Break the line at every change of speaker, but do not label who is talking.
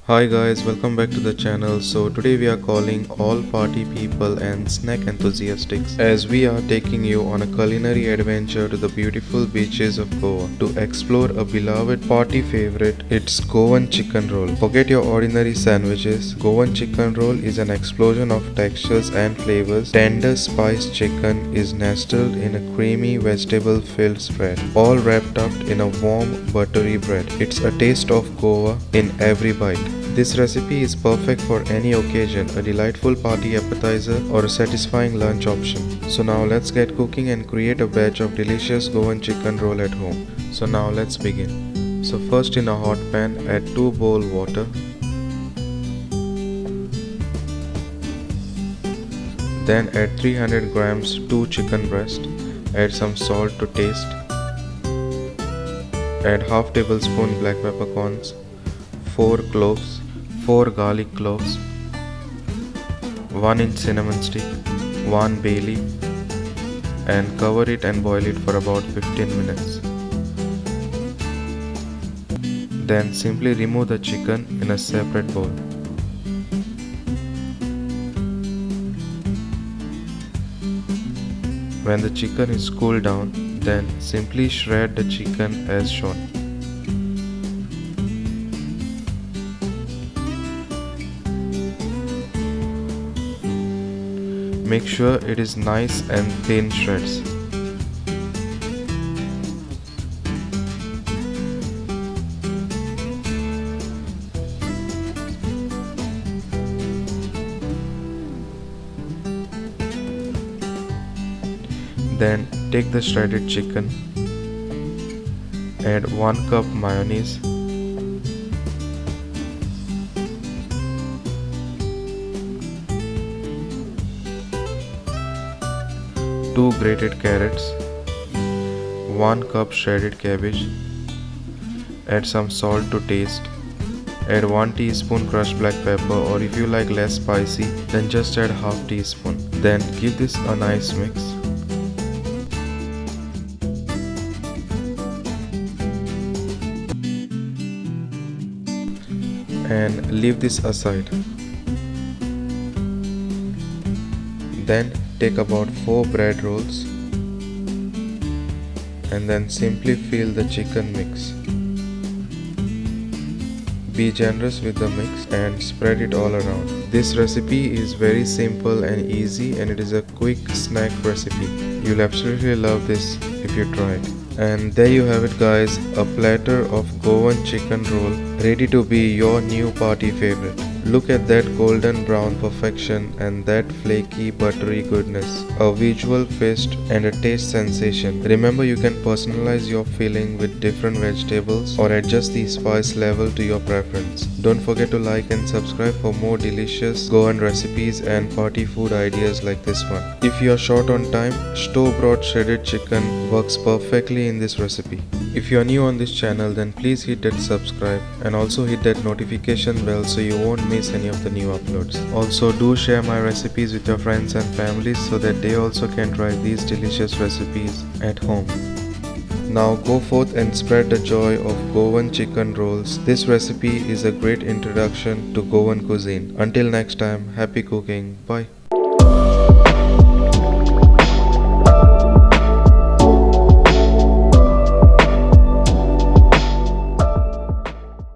Hi guys, welcome back to the channel. So today we are calling all party people and snack enthusiasts as we are taking you on a culinary adventure to the beautiful beaches of Goa to explore a beloved party favorite. It's Goan Chicken Roll. Forget your ordinary sandwiches. Goan Chicken Roll is an explosion of textures and flavors. Tender spiced chicken is nestled in a creamy vegetable filled spread, all wrapped up in a warm buttery bread. It's a taste of Goa in every bite. This recipe is perfect for any occasion, a delightful party appetizer or a satisfying lunch option. So now let's get cooking and create a batch of delicious Goan chicken roll at home. So now let's begin. So first in a hot pan add 2 bowl water. Then add 300 grams 2 chicken breast. Add some salt to taste. Add half tablespoon black peppercorns, 4 cloves, 4 garlic cloves, 1 inch cinnamon stick, 1 bay leaf, and cover it and boil it for about 15 minutes. Then simply remove the chicken in a separate bowl. When the chicken is cooled down, then simply shred the chicken as shown. Make sure it is nice and thin shreds. Then take the shredded chicken, add 1 cup mayonnaise, two grated carrots, 1 cup shredded cabbage, add some salt to taste, add 1 teaspoon crushed black pepper, or if you like less spicy then just add half teaspoon. Then give this a nice mix. And leave this aside. Then take about 4 bread rolls and then simply fill the chicken mix. Be generous with the mix and spread it all around. This recipe is very simple and easy, and it is a quick snack recipe. You'll absolutely love this if you try it. And there you have it guys, a platter of Goan chicken roll ready to be your new party favorite. Look at that golden brown perfection and that flaky buttery goodness. A visual feast and a taste sensation. Remember, you can personalize your filling with different vegetables or adjust the spice level to your preference. Don't forget to like and subscribe for more delicious Goan recipes and party food ideas like this one. If you are short on time, store-bought shredded chicken works perfectly in this recipe. If you are new on this channel, then please hit that subscribe and also hit that notification bell so you won't miss any of the new uploads. Also, do share my recipes with your friends and families so that they also can try these delicious recipes at home. Now go forth and spread the joy of Goan chicken rolls. This recipe is a great introduction to Goan cuisine. Until next time, happy cooking. Bye.